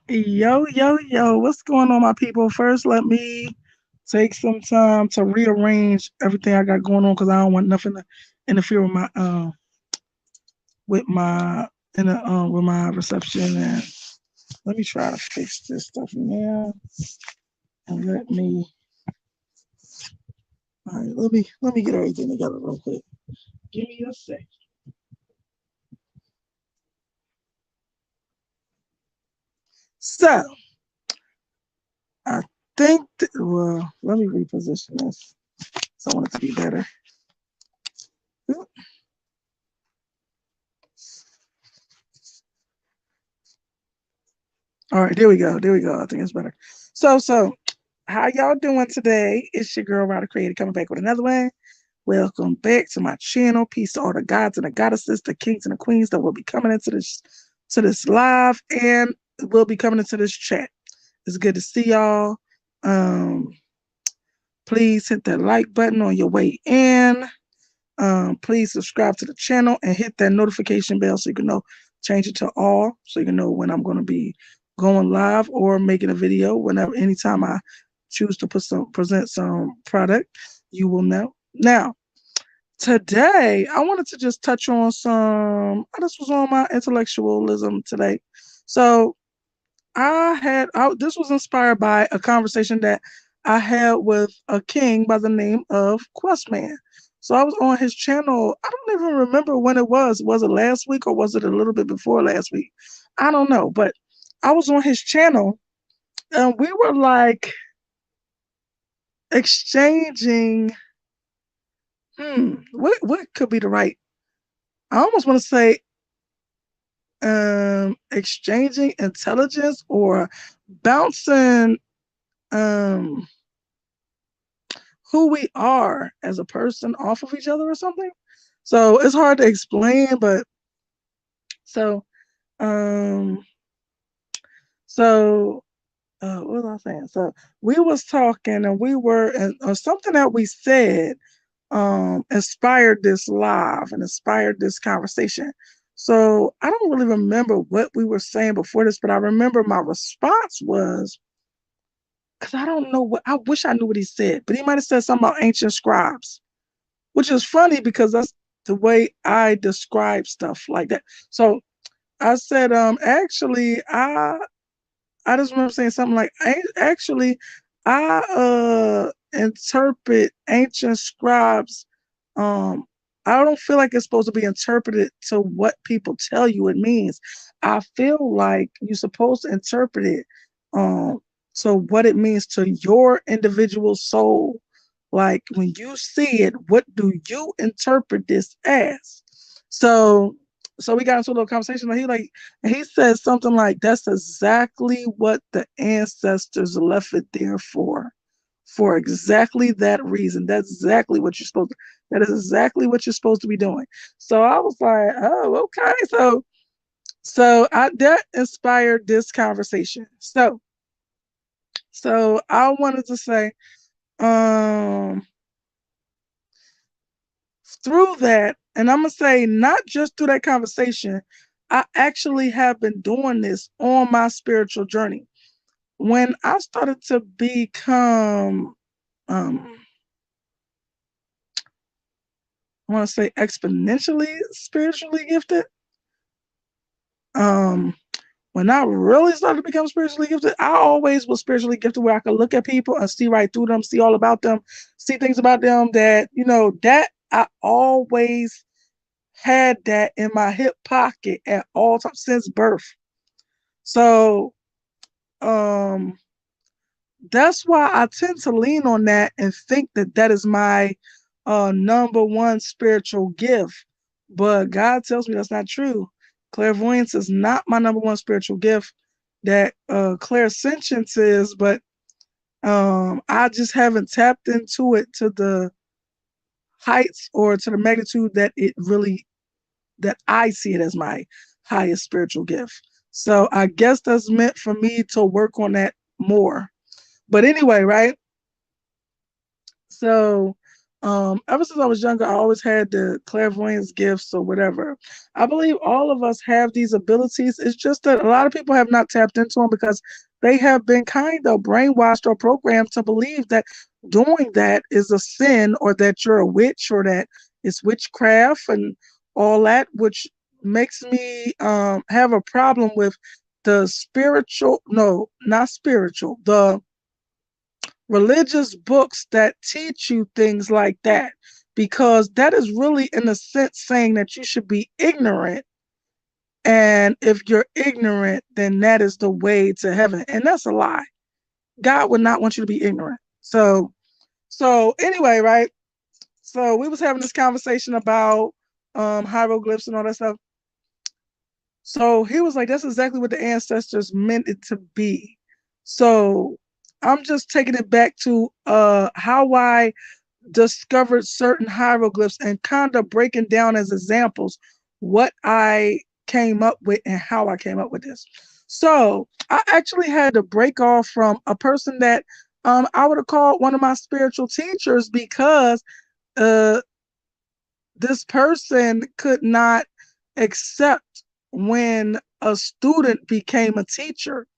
Yo, yo, yo, what's going on, my people? First, let me take some time to rearrange everything I got going on because I don't want nothing to interfere with my with my reception. And let me try to fix this stuff now. And let me get everything together real quick. Give me a sec. So I well, let me reposition this so I want it to be better. All right, there we go. There we go. I think it's better. So how y'all doing today? It's your girl, Ryder Creator, coming back with another one. Welcome back to my channel. Peace to all the gods and the goddesses, the kings and the queens that will be coming into this live and will be coming into this chat. It's good to see y'all. Um, please hit that like button on your way in. Please subscribe to the channel and hit that notification bell so you can know, change it to all so you can know when I'm going to be going live or making a video. Whenever, anytime I choose to present some product, you will know. Now, today I wanted to just touch on this was on my intellectualism today. So this was inspired by a conversation that I had with a king by the name of Questman. So I was on his channel. I don't even remember when it was. Was it last week or was it a little bit before last week? I don't know. But I was on his channel and we were like exchanging. What could be the right? I almost want to say exchanging intelligence or bouncing um who we are as a person off of each other or something. So it's hard to explain, but so um so what was I saying? So we was talking and we were and something that we said inspired this live and inspired this conversation. So I don't really remember what we were saying before this, but I remember my response was because I don't know what I wish I knew what he said, but he might have said something about ancient scribes, which is funny because that's the way I describe stuff like that. So I said, actually, I just remember saying something like, actually, I interpret ancient scribes. Um, I don't feel like it's supposed to be interpreted to what people tell you it means. I feel like you're supposed to interpret it um to what it means to your individual soul. Like when you see it, what do you interpret this as? So we got into a little conversation. And he said something like, "That's exactly what the ancestors left it there for exactly that reason. That's exactly what you're supposed to. That is exactly what you're supposed to be doing." So I was like, "Oh, okay." That inspired this conversation. So I wanted to say, um, through that, and I'm gonna say not just through that conversation, I actually have been doing this on my spiritual journey. When I started to become, um, I want to say exponentially spiritually gifted, um, when I really started to become spiritually gifted, I always was spiritually gifted where I could look at people and see right through them, see all about them, see things about them that, that I always had that in my hip pocket at all times since birth. So um that's why I tend to lean on that and think that that is my number one spiritual gift. But God tells me that's not true. Clairvoyance is not my number one spiritual gift. That clairsentience is, but I just haven't tapped into it to the heights or to the magnitude that I see it as my highest spiritual gift. So I guess that's meant for me to work on that more. But anyway, right? So Ever since I was younger, I always had the clairvoyance gifts or whatever. I believe all of us have these abilities. It's just that a lot of people have not tapped into them because they have been kind of brainwashed or programmed to believe that doing that is a sin or that you're a witch or that it's witchcraft and all that, which makes me have a problem with the spiritual, no, not spiritual, the religious books that teach you things like that, because that is really, in a sense, saying that you should be ignorant. And if you're ignorant, then that is the way to heaven. And that's a lie. God would not want you to be ignorant. So anyway, right? So we was having this conversation about hieroglyphs and all that stuff. So he was like, that's exactly what the ancestors meant it to be. So I'm just taking it back to how I discovered certain hieroglyphs and kind of breaking down as examples what I came up with and how I came up with this. So I actually had to break off from a person that I would have called one of my spiritual teachers because uh, this person could not accept when a student became a teacher.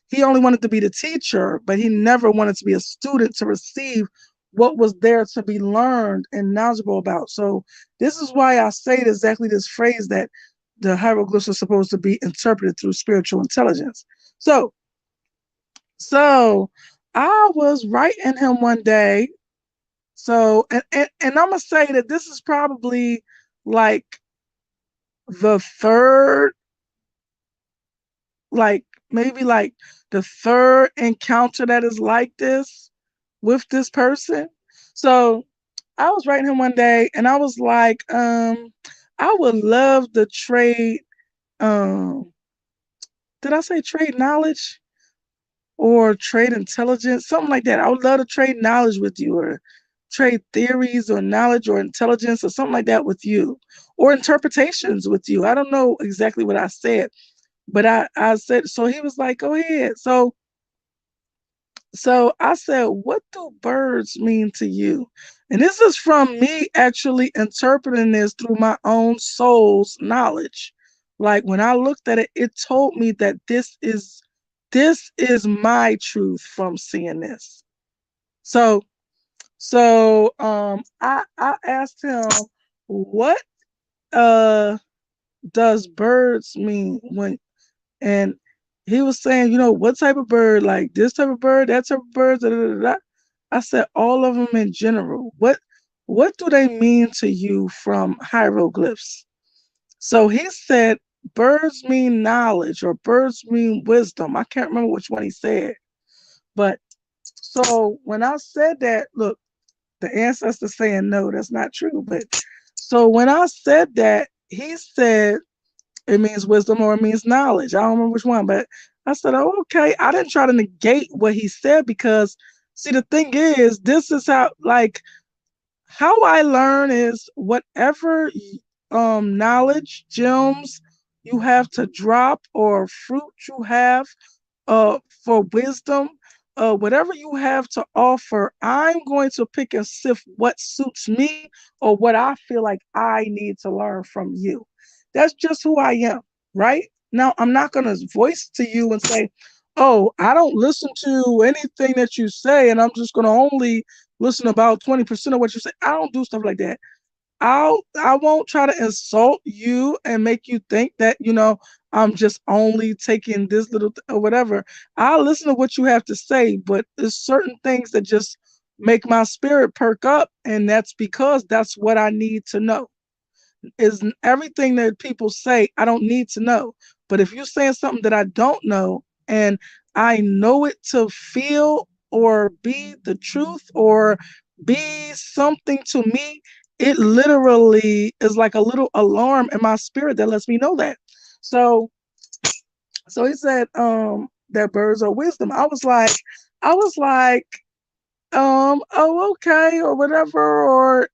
He only wanted to be the teacher, but he never wanted to be a student to receive what was there to be learned and knowledgeable about. So this is why I say exactly this phrase that the hieroglyphs are supposed to be interpreted through spiritual intelligence. So, so I was writing him one day. So, and I'm gonna say that this is probably like the third, like maybe like the third encounter that is like this with this person. So I was writing him one day and I was like, I would love to trade, um, did I say trade knowledge or trade intelligence? Something like that. I would love to trade knowledge with you or trade theories or knowledge or intelligence or something like that with you or interpretations with you. I don't know exactly what I said, but I said, so he was like, go ahead. So I said, what do birds mean to you? And this is from me actually interpreting this through my own soul's knowledge. Like when I looked at it, it told me that this is my truth from seeing this. So I asked him, what uh does birds mean when, and he was saying, what type of bird, like this type of bird, that type of bird, da, da, da, da. I said, all of them in general. What do they mean to you from hieroglyphs? So he said, birds mean knowledge or birds mean wisdom. I can't remember which one he said. But so when I said that, look, the ancestors saying no, that's not true. But so when I said that, he said, it means wisdom or it means knowledge. I don't remember which one, but I said, oh, okay. I didn't try to negate what he said because, see, the thing is, this is how I learn is whatever knowledge, gems you have to drop or fruit you have for wisdom, whatever you have to offer, I'm going to pick and sift what suits me or what I feel like I need to learn from you. That's just who I am, right? Now, I'm not going to voice to you and say, oh, I don't listen to anything that you say, and I'm just going to only listen about 20% of what you say. I don't do stuff like that. I won't try to insult you and make you think that, I'm just only taking this little or whatever. I'll listen to what you have to say, but there's certain things that just make my spirit perk up, and that's because that's what I need to know. Is everything that people say I don't need to know. But if you're saying something that I don't know and I know it to feel or be the truth or be something to me, it literally is like a little alarm in my spirit that lets me know that. So so he said that birds are wisdom. I was like, oh, okay, or whatever, or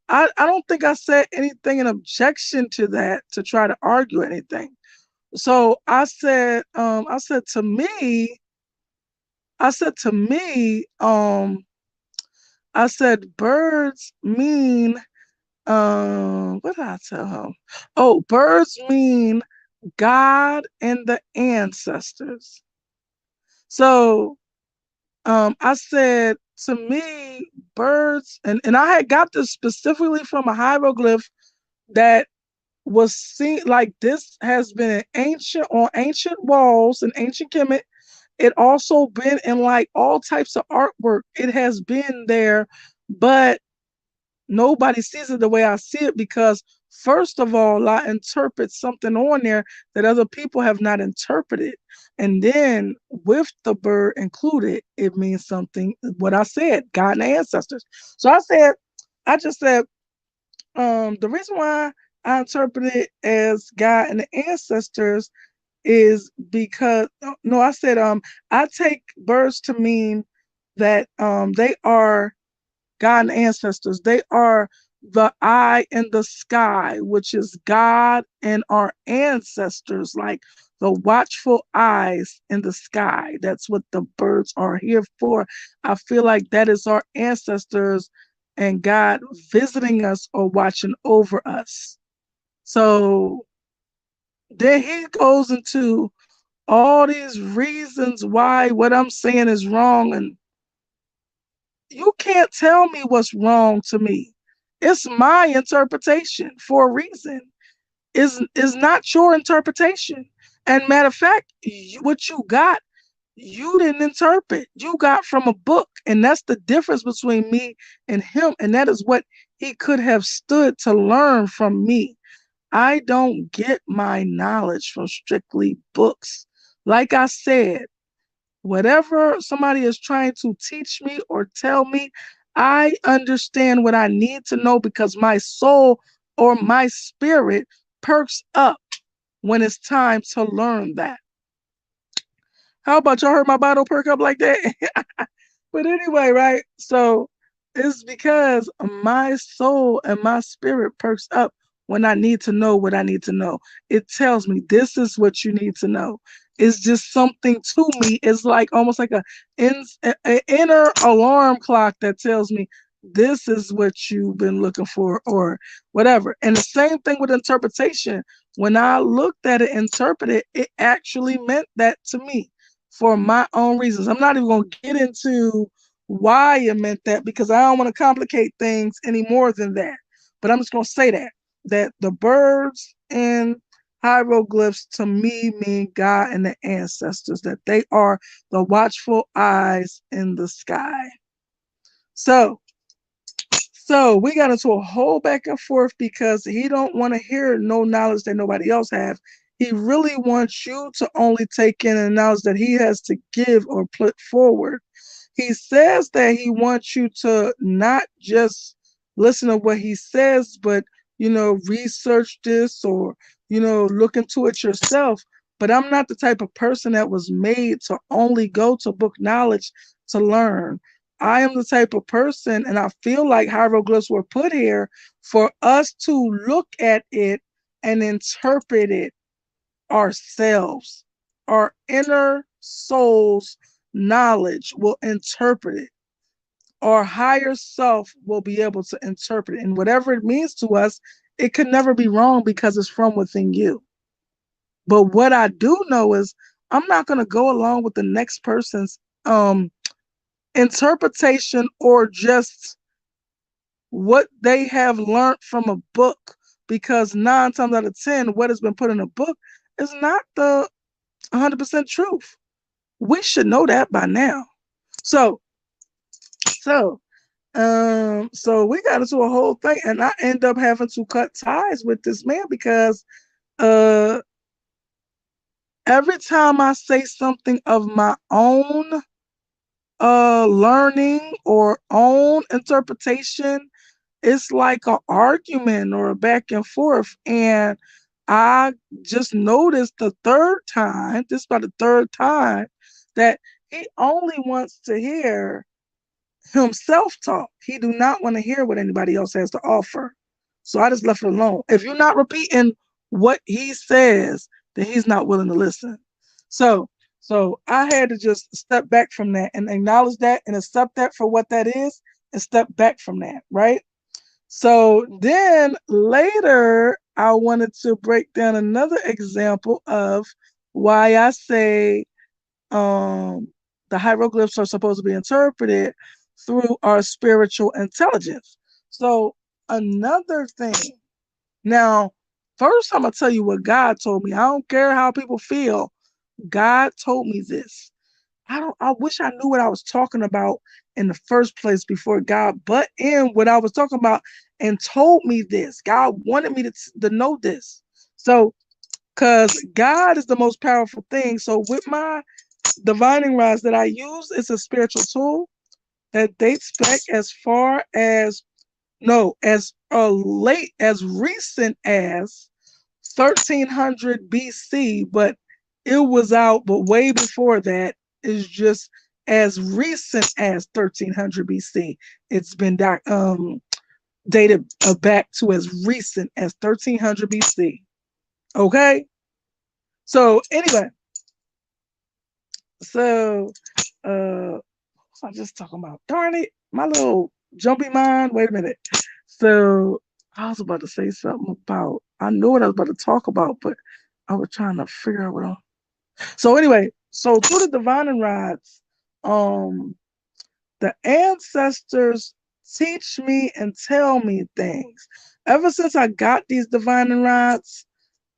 I don't think I said anything in objection to that to try to argue anything. So I said to me, I said birds mean what did I tell him? Oh, birds mean God and the ancestors. So I said to me, birds, and I had got this specifically from a hieroglyph that was seen like this has been an ancient on ancient walls in ancient Kemet. It also been in like all types of artwork. It has been there, but nobody sees it the way I see it because first of all, I interpret something on there that other people have not interpreted. And then with the bird included, it means something. What I said, God and the ancestors. So I just said, the reason why I interpret it as God and the ancestors is because no, I said I take birds to mean that they are God and ancestors. They are the eye in the sky, which is God and our ancestors, like the watchful eyes in the sky. That's what the birds are here for. I feel like that is our ancestors and God visiting us or watching over us. So then he goes into all these reasons why what I'm saying is wrong, and you can't tell me what's wrong to me. It's my interpretation for a reason. Is not your interpretation. And matter of fact, what you got, you didn't interpret. You got from a book, and that's the difference between me and him. And that is what he could have stood to learn from me. I don't get my knowledge from strictly books. Like I said, whatever somebody is trying to teach me or tell me, I understand what I need to know because my soul or my spirit perks up when it's time to learn that. How about y'all heard my bottle perk up like that? But anyway, right? So it's because my soul and my spirit perks up when I need to know what I need to know. It tells me this is what you need to know. It's just something to me. It's like almost like a inner alarm clock that tells me this is what you've been looking for or whatever. And the same thing with interpretation. When I looked at it, interpreted, it actually meant that to me for my own reasons. I'm not even going to get into why it meant that because I don't want to complicate things any more than that. But I'm just going to say that the birds and hieroglyphs to me mean God and the ancestors, that they are the watchful eyes in the sky. So we got into a whole back and forth because he don't want to hear no knowledge that nobody else have. He really wants you to only take in the knowledge that he has to give or put forward. He says that he wants you to not just listen to what he says, but research this or look into it yourself. But I'm not the type of person that was made to only go to book knowledge to learn. I am the type of person, and I feel like hieroglyphs were put here for us to look at it and interpret it ourselves. Our inner soul's knowledge will interpret it. Our higher self will be able to interpret it. And whatever it means to us, it could never be wrong because it's from within you. But what I do know is I'm not going to go along with the next person's interpretation or just what they have learned from a book, because 9 times out of 10, what has been put in a book is not the 100% truth. We should know that by now. So we got into a whole thing, and I end up having to cut ties with this man because every time I say something of my own learning or own interpretation, it's like an argument or a back and forth. And I just noticed the third time, this is about the third time, that he only wants to hear himself talk. He do not want to hear what anybody else has to offer. So I just left it alone. If you're not repeating what he says, then he's not willing to listen. So I had to just step back from that and acknowledge that and accept that for what that is. and step back from that, right? So then later, I wanted to break down another example of why I say um, the hieroglyphs are supposed to be interpreted through our spiritual intelligence. So another thing. Now, first I'm gonna tell you what God told me. I don't care how people feel. God told me this. I wish I knew what I was talking about in the first place before God butt in what I was talking about and told me this. God wanted me to know this. So, because God is the most powerful thing. So, with my divining rods that I use, it's a spiritual tool that dates back as far as no, as late as recent as 1300 BC, but it was out, but way before that is just as recent as 1300 BC. It's been dated back to as recent as 1300 BC. Okay, so anyway, so I'm just talking about. Darn it, my little jumpy mind. Wait a minute. So I was about to say something about. I knew what I was about to talk about, but I was trying to figure out what. So anyway, so through the divining rods, um, the ancestors teach me and tell me things. Ever since I got these divining rods,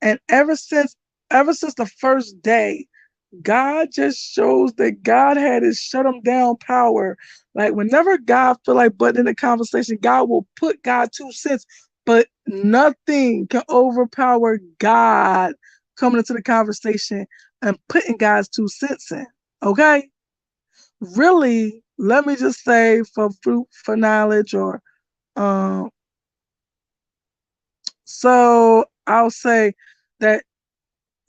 and ever since the first day, God just shows that God had his shut him down power. Like whenever God feel like butting in the conversation, God will put God 2 cents, but nothing can overpower God coming into the conversation and putting God's 2 cents in. Okay? Really, let me just say for fruit for knowledge or um so I'll say that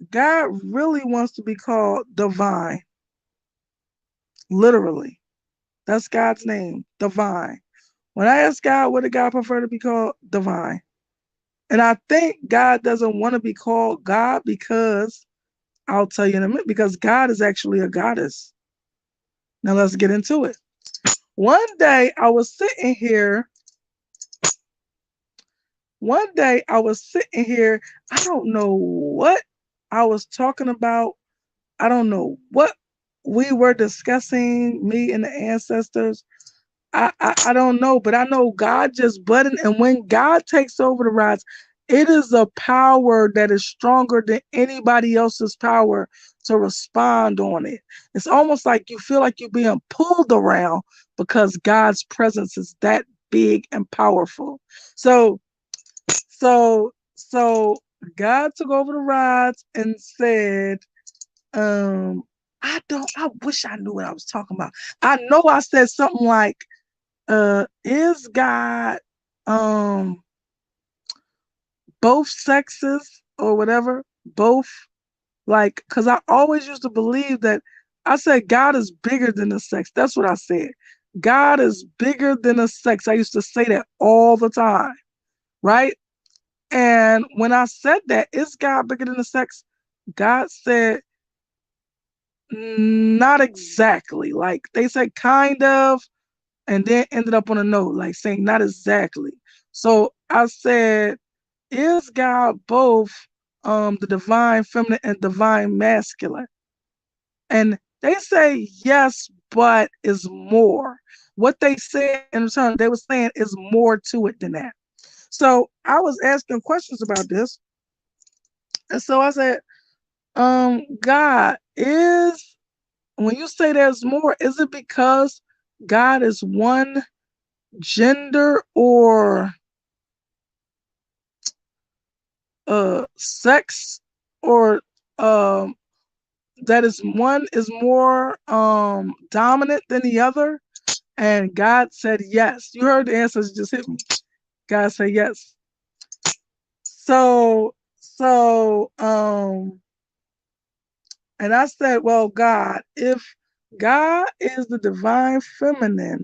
God really wants to be called divine, literally. That's God's name, divine. When I ask God, what did God prefer to be called? Divine. And I think God doesn't want to be called God because I'll tell you in a minute, because God is actually a goddess. Now let's get into it. One day I was sitting here. One day I was sitting here. I don't know what I was talking about. I don't know what we were discussing, me and the ancestors. I don't know, but I know God just button, and when God takes over the rods, it is a power that is stronger than anybody else's power to respond on it. It's almost like you feel like you're being pulled around because God's presence is that big and powerful. So God took over the rods and said, um, I wish I knew what I was talking about. I know I said something like is God um both sexes or whatever, both, like, because I always used to believe that. I said God is bigger than the sex. That's what I said. God is bigger than the sex. I used to say that all the time, right? And when I said that, is God bigger than the sex? God said not exactly. Like they said kind of, and then ended up on a note, like saying not exactly. So I said, is God both the divine feminine and divine masculine? And they say yes, but is more. What they said in return, they were saying is more to it than that. So I was asking questions about this. And so I said, God, is when you say there's more, is it because God is one gender or sex, or um that is one is more dominant than the other? And God said yes. You heard the answers just hit me. God said yes. So and I said, well, God, if God is the divine feminine,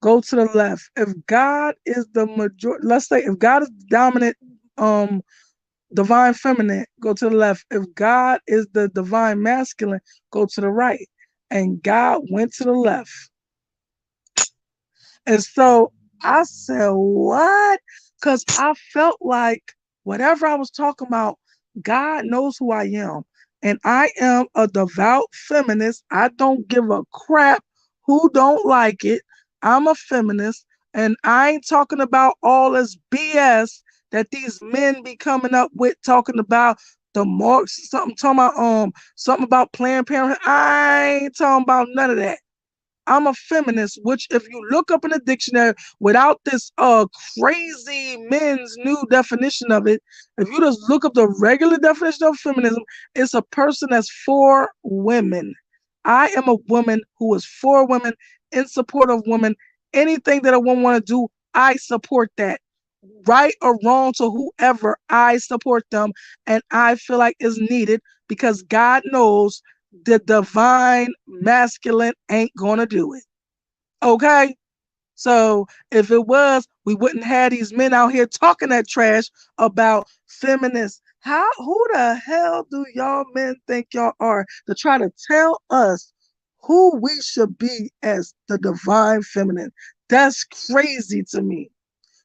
go to the left. If God is the majority, let's say if God is the dominant divine feminine, go to the left. If God is the divine masculine, go to the right. And God went to the left. And so I said, what? Because I felt like whatever I was talking about, God knows who I am. And I am a devout feminist. I don't give a crap who don't like it. I'm a feminist. And I ain't talking about all this BS that these men be coming up with, talking about the marks, something about Planned Parenthood. I ain't talking about none of that. I'm a feminist, which if you look up in the dictionary without this crazy men's new definition of it, if you just look up the regular definition of feminism, it's a person that's for women. I am a woman who is for women, in support of women. Anything that a woman want to do, I support that. Right or wrong to whoever, I support them, and I feel like is needed because God knows the divine masculine ain't gonna do it. Okay? So if it was, we wouldn't have these men out here talking that trash about feminists. Who the hell do y'all men think y'all are to try to tell us who we should be as the divine feminine? That's crazy to me.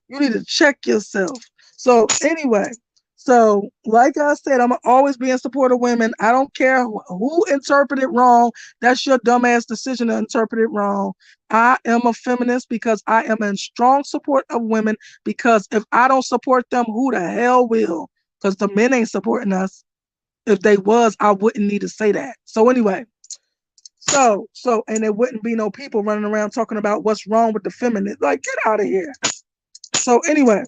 You need to check yourself. So anyway, so like I said, I'm always be in support of women. I don't care who interpret it wrong. That's your dumbass decision to interpret it wrong. I am a feminist because I am in strong support of women. Because if I don't support them, who the hell will? Because the men ain't supporting us. If they was, I wouldn't need to say that. So anyway, and there wouldn't be no people running around talking about what's wrong with the feminine. Like, get out of here. So anyway,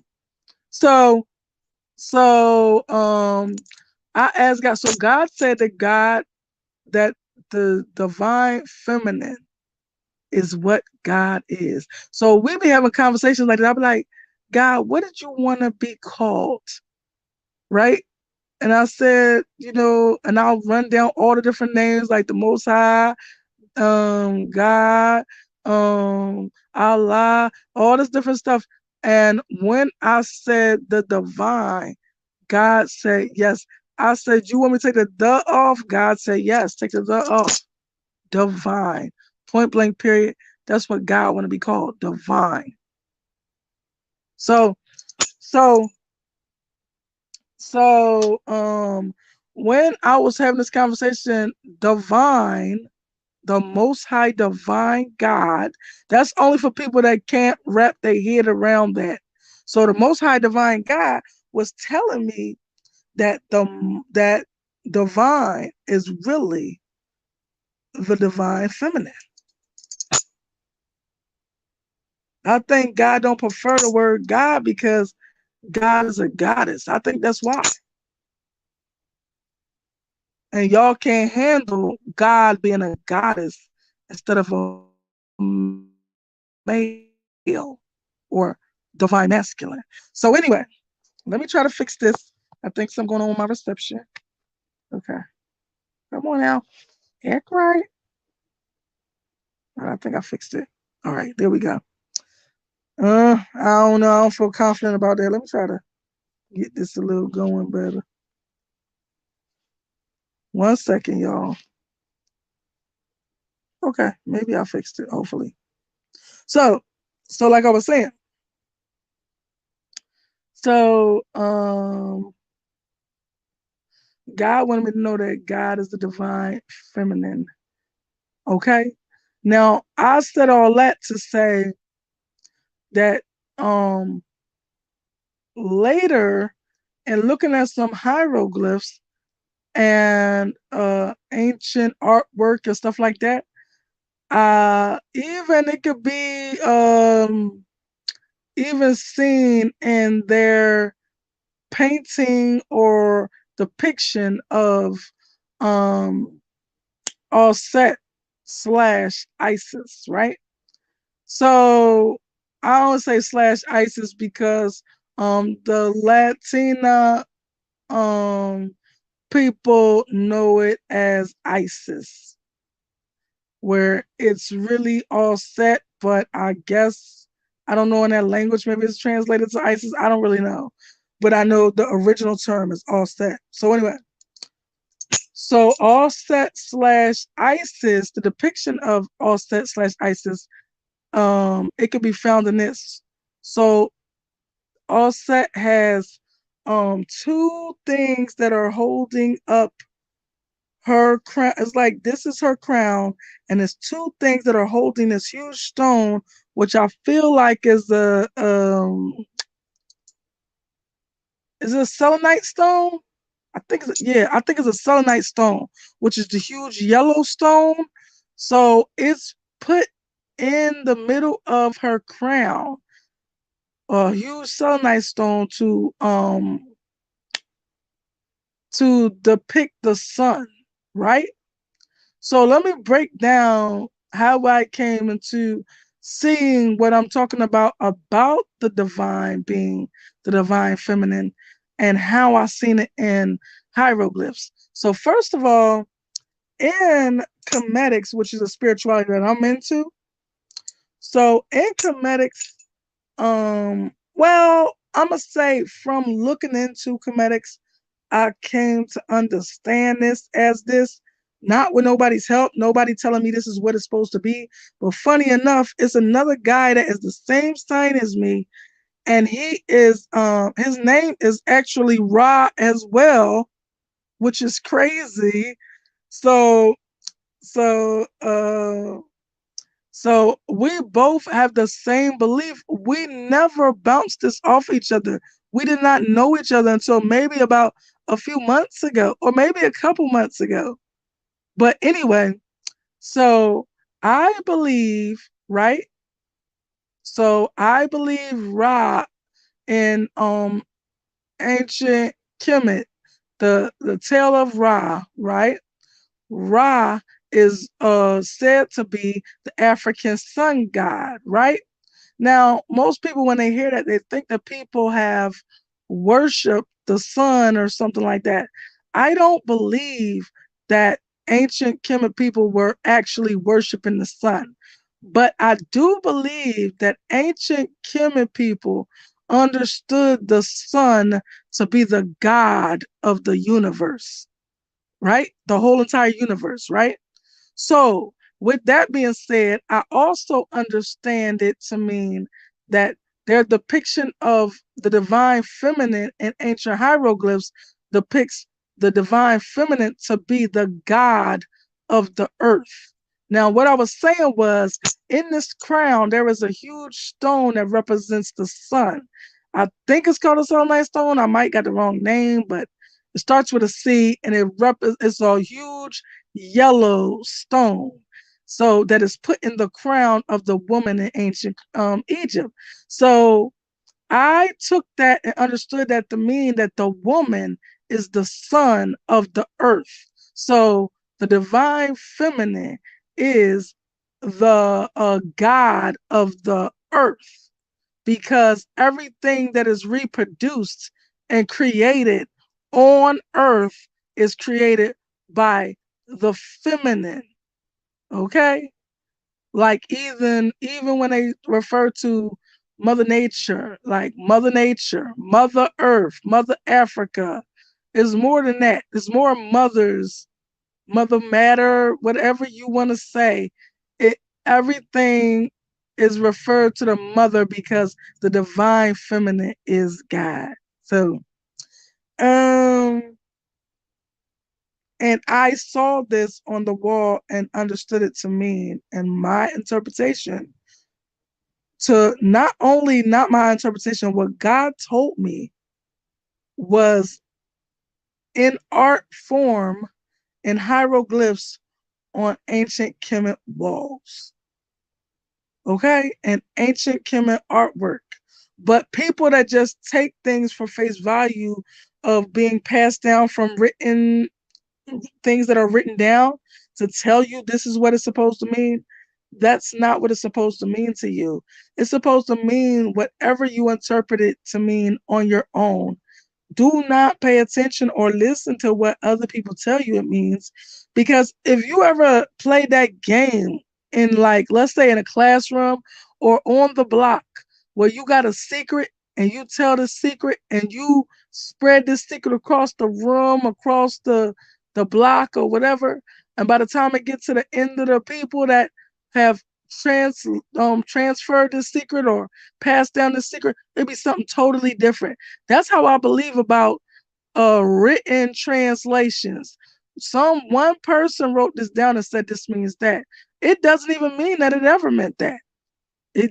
so so I asked God. So God said that the divine feminine is what God is. So we be having conversations like that. I'll be like, God, what did you want to be called? Right? And I said, and I'll run down all the different names like the Most High, God, Allah, all this different stuff. And when I said the divine, God said yes. I said, you want me to take the off? God said yes, take the off. Divine. Point blank period. That's what God want to be called, divine. So, so, so, when I was having this conversation, divine, the most high divine God, that's only for people that can't wrap their head around that. So the most high divine God was telling me that divine is really the divine feminine. I think God don't prefer the word God because God is a goddess. I think that's why. And y'all can't handle God being a goddess instead of a male or divine masculine. So anyway, let me try to fix this. I think something going on with my reception. Okay. Come on now. Act right. I think I fixed it. All right, there we go. I don't know. I don't feel confident about that. Let me try to get this a little going better. 1 second, y'all. Okay, maybe I fixed it, hopefully. So, like I was saying, so God wanted me to know that God is the divine feminine. Okay. Now I said all that to say that later, and looking at some hieroglyphs and ancient artwork and stuff like that, even it could be even seen in their painting or depiction of Offset slash ISIS, right? So I don't say slash ISIS because the Latina people know it as ISIS, where it's really Offset, but I guess I don't know in that language. Maybe it's translated to ISIS. I don't really know, but I know the original term is Offset. So anyway, so Offset slash ISIS, the depiction of Offset slash ISIS It can be found in this. So Offset has two things that are holding up her crown. It's like this is her crown, and it's two things that are holding this huge stone, which I feel like is it a selenite stone? I think it's a selenite stone, which is the huge yellow stone. So it's put in the middle of her crown, a huge selenite stone to depict the sun, right? So let me break down how I came into seeing what I'm talking about the divine being, the divine feminine, and how I seen it in hieroglyphs. So first of all, in comedics, which is a spirituality that I'm into, so in comedics, well, I'm gonna say from looking into comedics, I came to understand this as this, not with nobody's help, nobody telling me this is what it's supposed to be. But funny enough, it's another guy that is the same sign as me, and he is his name is actually Ra as well, which is crazy. So so so we both have the same belief. We never bounced this off each other. We did not know each other until maybe about a few months ago, or maybe a couple months ago. But anyway, so I believe, right? So I believe Ra in ancient Kemet, the tale of Ra, right? Ra is said to be the African sun god, right? Now, most people, when they hear that, they think that people have worshiped the sun or something like that. I don't believe that ancient Kemet people were actually worshiping the sun. But I do believe that ancient Kemet people understood the sun to be the god of the universe, right? The whole entire universe, right? So, with that being said, I also understand it to mean that their depiction of the divine feminine in ancient hieroglyphs depicts the divine feminine to be the god of the earth. Now, what I was saying was in this crown, there is a huge stone that represents the sun. I think it's called a sunlight stone. I might got the wrong name, but it starts with a C and it's a huge yellow stone. So that is put in the crown of the woman in ancient Egypt. So I took that and understood that to mean that the woman is the son of the earth. So the divine feminine is the god of the earth, because everything that is reproduced and created on earth is created by the feminine. Okay? Like even when they refer to Mother Nature, like Mother Nature, Mother Earth, Mother Africa, is more than that. It's more mothers, Mother Matter, whatever you want to say. It everything is referred to the mother because the divine feminine is God. So um and I saw this on the wall and understood it to mean, and my interpretation, to not only not my interpretation, what God told me was in art form in hieroglyphs on ancient Kemet walls. Okay? And ancient Kemet artwork. But people that just take things for face value of being passed down from written things that are written down to tell you this is what it's supposed to mean, that's not what it's supposed to mean to you. It's supposed to mean whatever you interpret it to mean on your own. Do not pay attention or listen to what other people tell you it means. Because if you ever play that game in, like, let's say in a classroom or on the block where you got a secret and you tell the secret and you spread this secret across the room, across the block or whatever, and by the time it gets to the end of the people that have trans transfer this secret or pass down the secret, it'd be something totally different. That's how I believe about written translations. One person wrote this down and said this means that. It doesn't even mean that it ever meant that.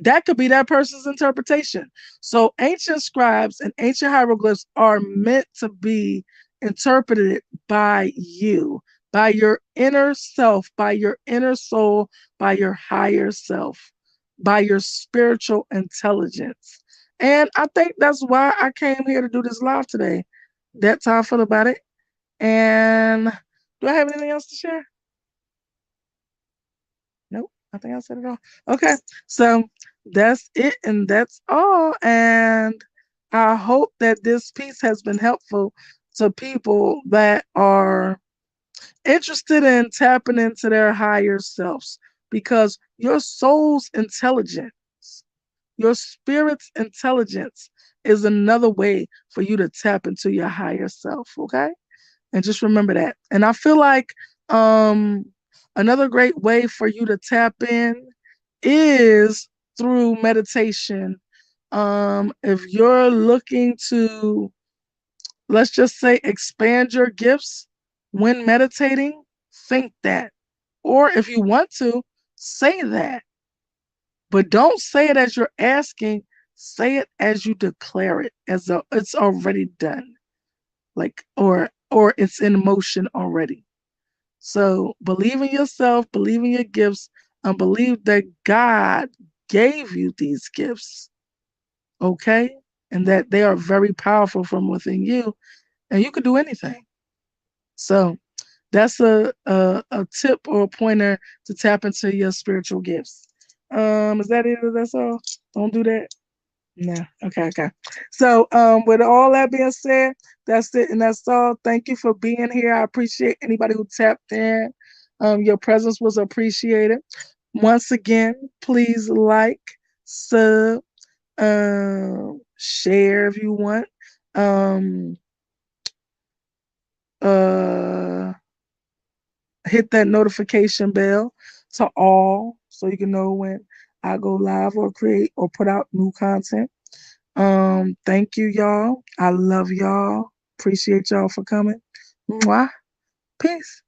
That could be that person's interpretation. So ancient scribes and ancient hieroglyphs are meant to be interpreted by you, by your inner self, by your inner soul, by your higher self, by your spiritual intelligence. And I think that's why I came here to do this live today. That's how I feel about it. And do I have anything else to share? Nope, I think I said it all. Okay, so that's it and that's all. And I hope that this piece has been helpful to people that are interested in tapping into their higher selves because your soul's intelligence, your spirit's intelligence is another way for you to tap into your higher self. Okay. And just remember that. And I feel like um, another great way for you to tap in is through meditation. If you're looking to, let's just say, expand your gifts when meditating, think that. Or if you want to, say that. But don't say it as you're asking, say it as you declare it, as though it's already done, like, or it's in motion already. So believe in yourself, believe in your gifts, and believe that God gave you these gifts, okay? And that they are very powerful from within you, and you can do anything. So that's a tip or a pointer to tap into your spiritual gifts. Is that it? That's all? Don't do that. No. Okay, okay. So with all that being said, that's it and that's all. Thank you for being here. I appreciate anybody who tapped in. Your presence was appreciated. Once again, please like, sub, share if you want. Um uh Hit that notification bell to all so you can know when I go live or create or put out new content. Thank you, y'all. I love y'all. Appreciate y'all for coming. Mwah. Peace.